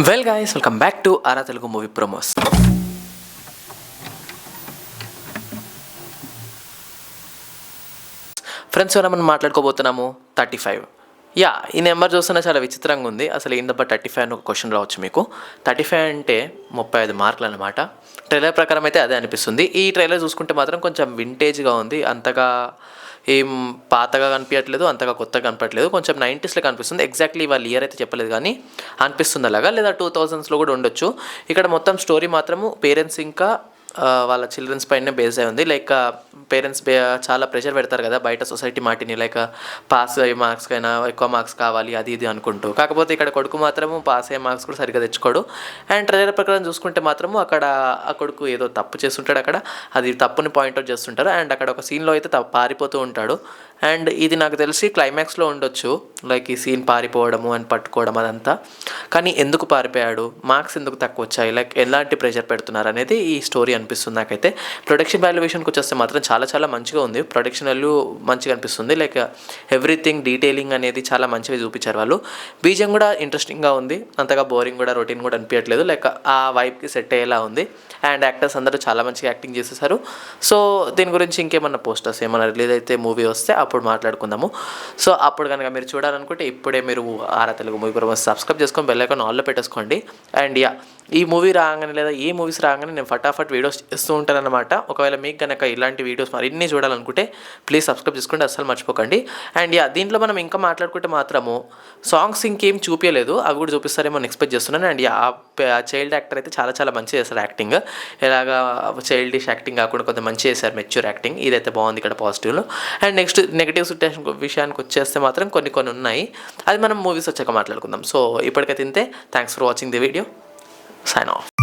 Well guys, welcome back to aura Telugu movie promos. Friends, మనం మాట్లాడుకోబోతున్నాము 35. ఈ number చూస్తున్నా చాలా విచిత్రంగా ఉంది. అసలు ఏం తప్ప 35 అని ఒక క్వశ్చన్ రావచ్చు మీకు. 35 అంటే 35 మార్కులు అనమాట. ట్రైలర్ ప్రకారం అయితే అదే అనిపిస్తుంది. ఈ ట్రైలర్ చూసుకుంటే మాత్రం కొంచెం వింటేజ్గా ఉంది. అంతగా ఏం పాతగా కనిపించట్లేదు, అంతగా కొత్తగా కనపట్లేదు. కొంచెం 90స్లో కనిపిస్తుంది. ఎగ్జాక్ట్లీ వాళ్ళ ఇయర్ అయితే చెప్పలేదు కానీ అనిపిస్తుంది అలాగా, లేదా 2000స్లో కూడా ఉండొచ్చు. ఇక్కడ మొత్తం స్టోరీ మాత్రము పేరెంట్స్ ఇంకా వాళ్ళ చిల్డ్రన్స్ పైన బేస్ అయి ఉంది. లైక్ పేరెంట్స్ చాలా ప్రెషర్ పెడతారు కదా బయట సొసైటీ మాటిని, లైక్ పాస్ అయ్యే మార్క్స్ కైనా ఎక్కువ మార్క్స్ కావాలి అది ఇది అనుకుంటూ. కాకపోతే ఇక్కడ కొడుకు మాత్రము పాస్ అయ్యే మార్క్స్ కూడా సరిగ్గా తెచ్చుకోడు. అండ్ ట్రైలర్ ప్రకారం చూసుకుంటే మాత్రము అక్కడ ఆ కొడుకు ఏదో తప్పు చేస్తుంటాడు. అక్కడ అది తప్పుని పాయింట్అవుట్ చేస్తుంటారు. అండ్ అక్కడ ఒక సీన్లో అయితే పారిపోతూ ఉంటాడు. అండ్ ఇది నాకు తెలిసి క్లైమాక్స్లో ఉండొచ్చు, లైక్ ఈ సీన్ పారిపోవడము అని పట్టుకోవడం అదంతా. కానీ ఎందుకు పారిపోయాడు, మార్క్స్ ఎందుకు తక్కువ వచ్చాయి, లైక్ ఎలాంటి ప్రెషర్ పెడుతున్నారు అనేది ఈ స్టోరీ అనిపిస్తుంది నాకైతే. ప్రొడక్షన్ వాల్యుయేషన్కి వచ్చేస్తే మాత్రం చాలా చాలా మంచిగా ఉంది. ప్రొడక్షన్ వాల్యూ మంచిగా అనిపిస్తుంది. లైక్ ఎవ్రీథింగ్ డీటెయిలింగ్ అనేది చాలా మంచిగా చూపించారు వాళ్ళు. బీజిఎం కూడా ఇంట్రెస్టింగ్గా ఉంది, అంతగా బోరింగ్ కూడా రొటీన్ కూడా అనిపించట్లేదు. లైక్ ఆ వైబ్కి సెట్ అయ్యేలా ఉంది. అండ్ యాక్టర్స్ అందరూ చాలా మంచిగా యాక్టింగ్ చేసేసారు. సో దీని గురించి ఇంకేమన్నా పోస్టర్స్ ఏమన్నా రిలీజ్ అయితే మూవీ వస్తే అప్పుడు మాట్లాడుకుందాము. సో అప్పుడు కనుక మీరు చూడాలనుకుంటే ఇప్పుడే మీరు ఆరా తెలుగు మూవీ ప్రమోస్ సబ్స్క్రైబ్ చేసుకొని బెల్ ఐకాన్ ఆల్లో పెట్టేసుకోండి. అండ్ ఈ మూవీ రాగానే లేదా ఏ మూవీస్ రాగానే నేను ఫటాఫట్ వీడియోస్ చేస్తూ ఉంటాను అనమాట. ఒకవేళ మీకు కనుక ఇలాంటి వీడియోస్ మరిన్ని చూడాలనుకుంటే ప్లీజ్ సబ్స్క్రైబ్ చేసుకోండి, అస్సలు మర్చిపోకండి. అండ్ దీంట్లో మనం ఇంకా మాట్లాడుకుంటే మాత్రము సాంగ్స్ ఇంకేం చూపించలేదు, అవి కూడా చూపిస్తారేమో ఎక్స్పెక్ట్ చేస్తున్నాను. అండ్ ఆ చైల్డ్ యాక్టర్ అయితే చాలా చాలా మంచిగా చేస్తారు యాక్టింగ్. ఎలాగా చైల్డిష్ యాక్టింగ్ కాకుండా కొంత మంచిగా చేశారు, మెచ్యూర్ యాక్టింగ్. ఇదైతే బాగుంది ఇక్కడ పాజిటివ్లో. అండ్ నెక్స్ట్ నెగిటివ్స్ విషయానికి వచ్చేస్తే మాత్రం కొన్ని ఉన్నాయి, అది మనం మూవీస్ వచ్చాక మాట్లాడుకుందాం. సో ఇప్పటికైతే ఇంతే. Thanks for watching the video. Sign off.